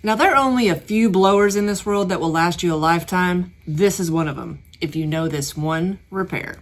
Now, there are only a few blowers in this world that will last you a lifetime. This is one of them, if you know this one repair.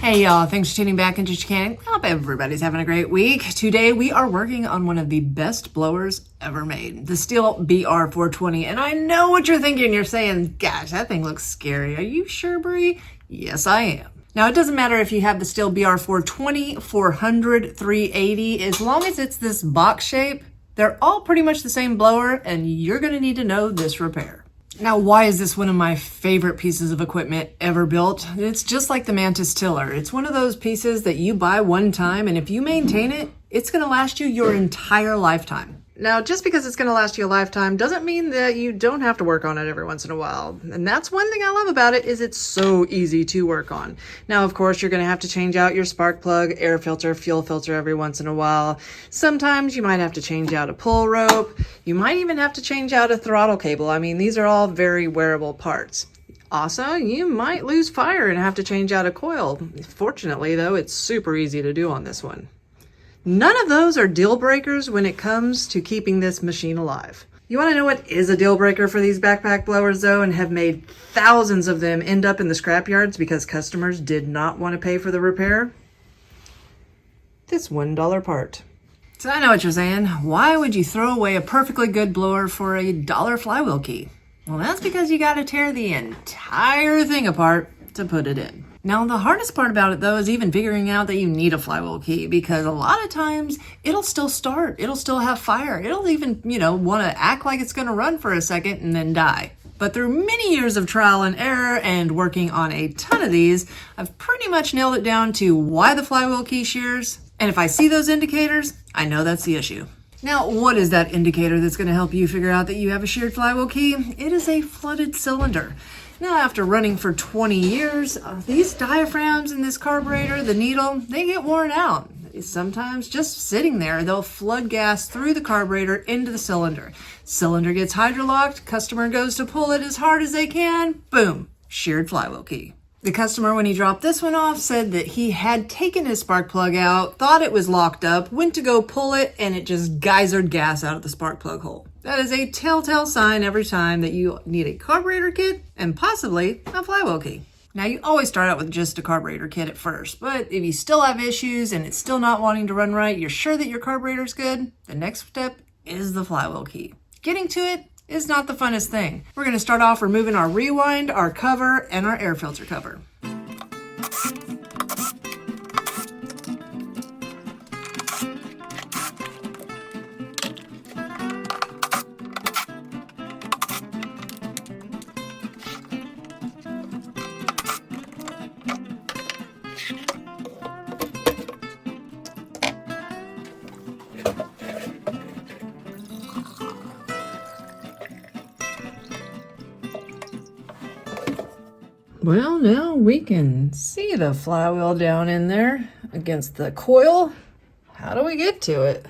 Hey y'all, thanks for tuning back into Chickanic. Hope everybody's having a great week. Today we are working on one of the best blowers ever made, the Stihl BR420. And I know what you're thinking. You're saying, gosh, that thing looks scary. Are you sure, Bree? Yes, I am. Now, it doesn't matter if you have the Stihl BR420, 400, 380, as long as it's this box shape, they're all pretty much the same blower, and you're gonna need to know this repair. Now, why is this one of my favorite pieces of equipment ever built? It's just like the Mantis Tiller. It's one of those pieces that you buy one time, and if you maintain it, it's gonna last you your entire lifetime. Now, just because it's gonna last you a lifetime doesn't mean that you don't have to work on it every once in a while. And that's one thing I love about it, is it's so easy to work on. Now, of course, you're gonna have to change out your spark plug, air filter, fuel filter every once in a while. Sometimes you might have to change out a pull rope. You might even have to change out a throttle cable. I mean, these are all very wearable parts. Also, you might lose fire and have to change out a coil. Fortunately, though, it's super easy to do on this one. None of those are deal breakers when it comes to keeping this machine alive. You want to know what is a deal breaker for these backpack blowers though, and have made thousands of them end up in the scrap yards because customers did not want to pay for the repair? This $1 part. So I know what you're saying. Why would you throw away a perfectly good blower for a $1 flywheel key? Well, that's because you got to tear the entire thing apart to put it in. Now, the hardest part about it, though, is even figuring out that you need a flywheel key, because a lot of times it'll still start. It'll still have fire. It'll even, want to act like it's going to run for a second and then die. But through many years of trial and error and working on a ton of these, I've pretty much nailed it down to why the flywheel key shears. And if I see those indicators, I know that's the issue. Now, what is that indicator that's going to help you figure out that you have a sheared flywheel key? It is a flooded cylinder. Now, after running for 20 years, these diaphragms in this carburetor, the needle, they get worn out. Sometimes just sitting there, they'll flood gas through the carburetor into the cylinder. Cylinder gets hydrolocked, customer goes to pull it as hard as they can, boom, sheared flywheel key. The customer, when he dropped this one off, said that he had taken his spark plug out, thought it was locked up, went to go pull it, and it just geysered gas out of the spark plug hole. That is a telltale sign every time that you need a carburetor kit and possibly a flywheel key. Now, you always start out with just a carburetor kit at first, but if you still have issues and it's still not wanting to run right, you're sure that your carburetor's good, the next step is the flywheel key. Getting to it is not the funnest thing. We're going to start off removing our rewind, our cover, and our air filter cover. Well, now we can see the flywheel down in there against the coil. How do we get to it?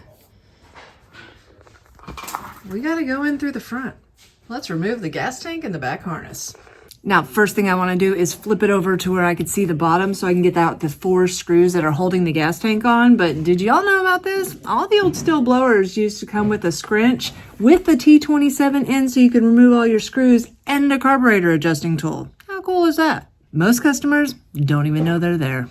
We gotta go in through the front. Let's remove the gas tank and the back harness. Now, first thing I wanna do is flip it over to where I can see the bottom so I can get out the 4 screws that are holding the gas tank on. But did y'all know about this? All the old Stihl blowers used to come with a scrunch with the T27 end so you can remove all your screws and a carburetor adjusting tool. How cool is that? Most customers don't even know they're there.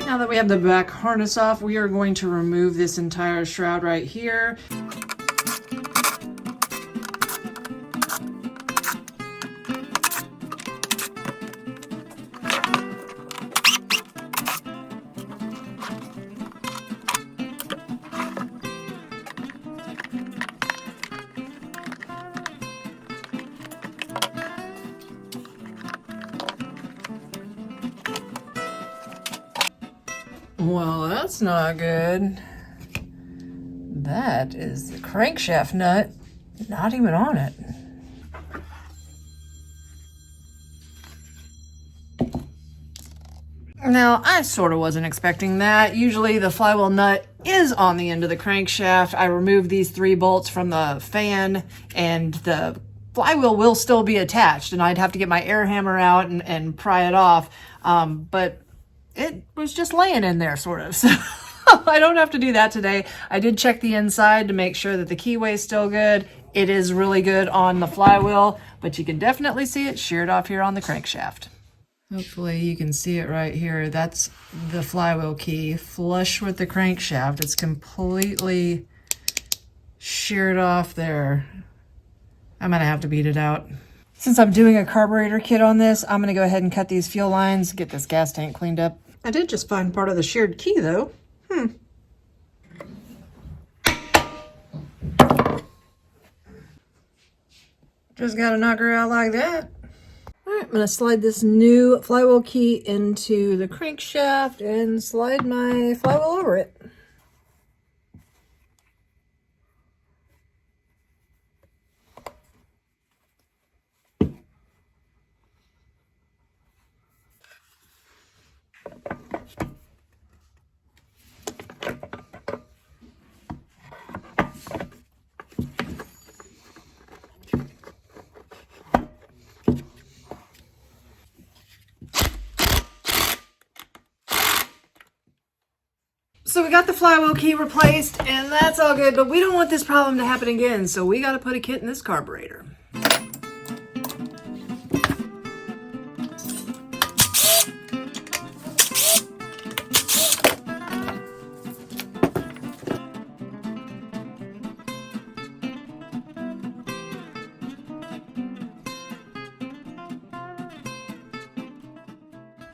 Now that we have the back harness off, we are going to remove this entire shroud right here. Well, that's not good. That is the crankshaft nut, not even on it. Now, I sort of wasn't expecting that. Usually the flywheel nut is on the end of the crankshaft. I removed these 3 bolts from the fan and the flywheel will still be attached, and I'd have to get my air hammer out and pry it off. But it was just laying in there, sort of. So I don't have to do that today. I did check the inside to make sure that the keyway is still good. It is really good on the flywheel, but you can definitely see it sheared off here on the crankshaft. Hopefully you can see it right here. That's the flywheel key, flush with the crankshaft. It's completely sheared off there. I'm gonna have to beat it out. Since I'm doing a carburetor kit on this, I'm gonna go ahead and cut these fuel lines, get this gas tank cleaned up. I did just find part of the sheared key though. Just gotta knock her out like that. All right, I'm gonna slide this new flywheel key into the crankshaft and slide my flywheel over it. So we got the flywheel key replaced, and that's all good, but we don't want this problem to happen again, so we gotta put a kit in this carburetor.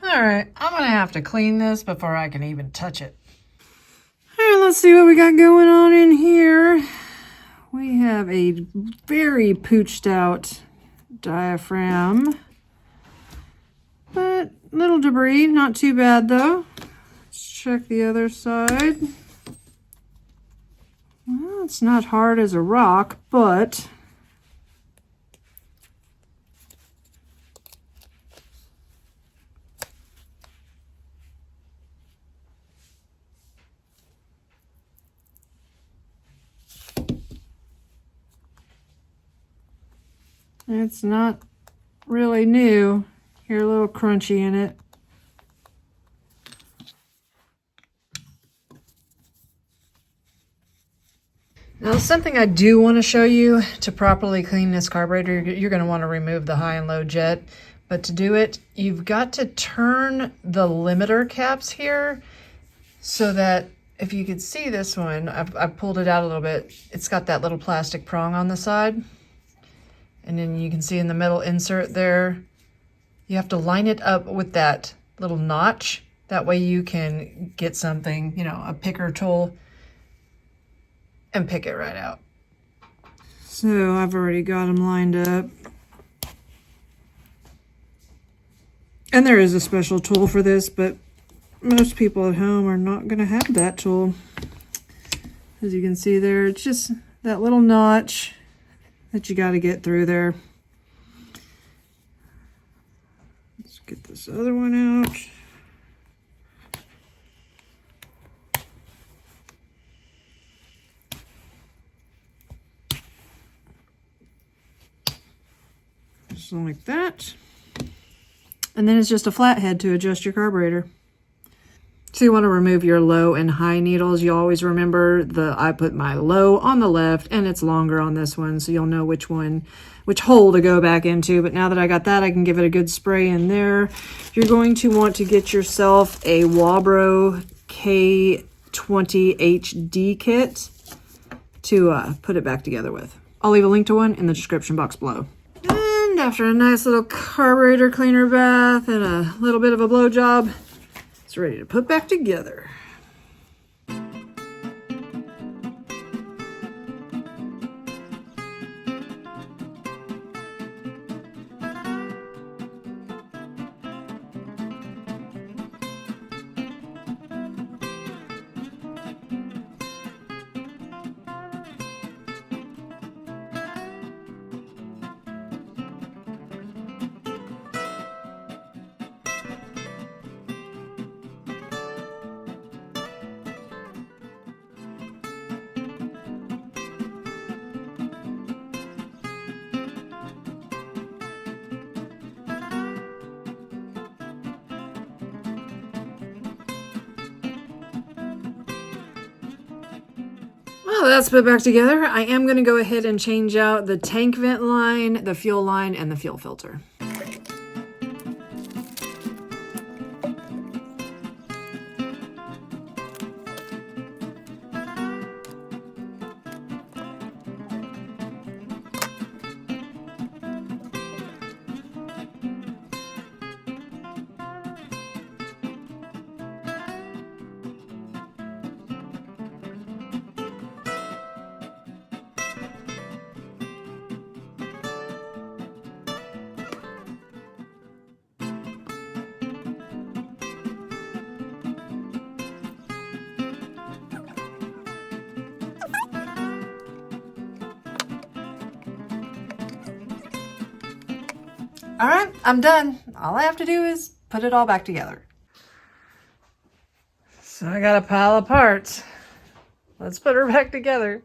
All right, I'm gonna have to clean this before I can even touch it. All right, let's see what we got going on in here. We have a very pooched out diaphragm, but little debris, not too bad though. Let's check the other side. Well, it's not hard as a rock, but it's not really new. You're a little crunchy in it. Now, something I do want to show you to properly clean this carburetor, you're going to want to remove the high and low jet. But to do it, you've got to turn the limiter caps here so that if you could see this one, I've pulled it out a little bit. It's got that little plastic prong on the side. And then you can see in the metal insert there, you have to line it up with that little notch. That way you can get something, you know, a picker tool, and pick it right out. So I've already got them lined up. And there is a special tool for this, but most people at home are not going to have that tool. As you can see there, it's just that little notch that you got to get through there. Let's get this other one out. Just like that. And then it's just a flathead to adjust your carburetor. So you want to remove your low and high needles. You always remember I put my low on the left and it's longer on this one, so you'll know which hole to go back into. But now that I got that, I can give it a good spray in there. You're going to want to get yourself a Wabro K20 HD kit to put it back together with. I'll leave a link to one in the description box below. And after a nice little carburetor cleaner bath and a little bit of a blow job, it's ready to put back together. Well, that's put back together. I am going to go ahead and change out the tank vent line, the fuel line, and the fuel filter. All right, I'm done. All I have to do is put it all back together. So I got a pile of parts. Let's put her back together.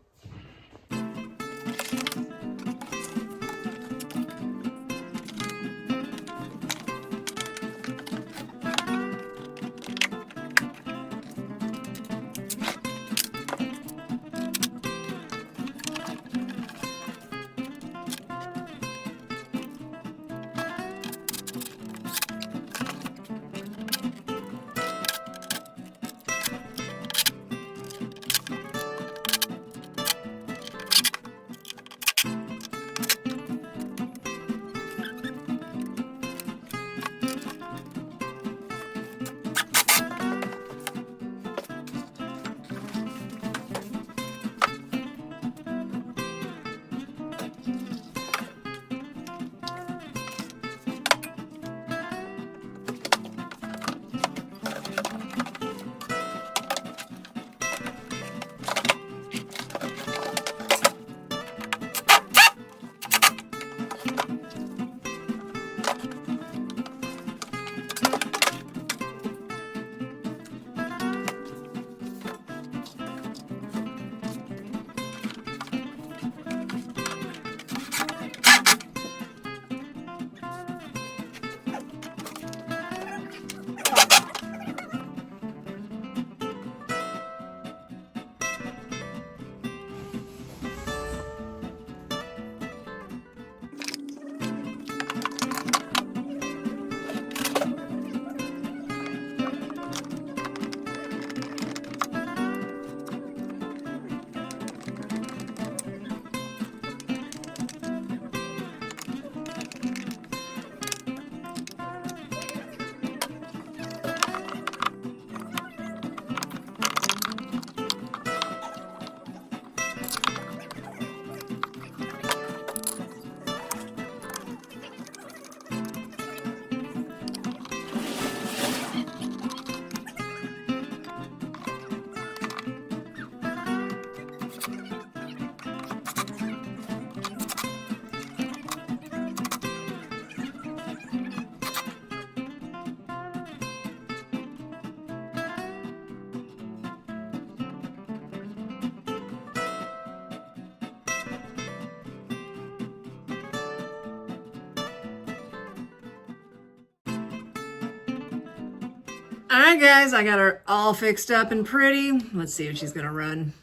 All right, guys, I got her all fixed up and pretty. Let's see if she's gonna run.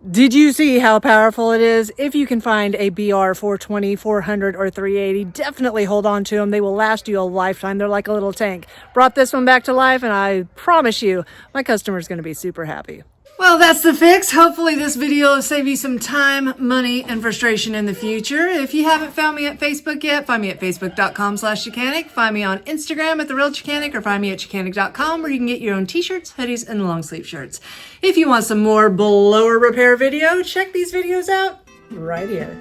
Did you see how powerful it is? If you can find a BR 420, 400, or 380, definitely hold on to them. They will last you a lifetime. They're like a little tank. Brought this one back to life, and I promise you, my customer's going to be super happy. Well, that's the fix. Hopefully this video will save you some time, money, and frustration in the future. If you haven't found me at Facebook yet, find me at facebook.com/Chickanic. Find me on Instagram at TheRealChickanic, or find me at Chickanic.com, where you can get your own t-shirts, hoodies, and long sleeve shirts. If you want some more blower repair video, check these videos out right here.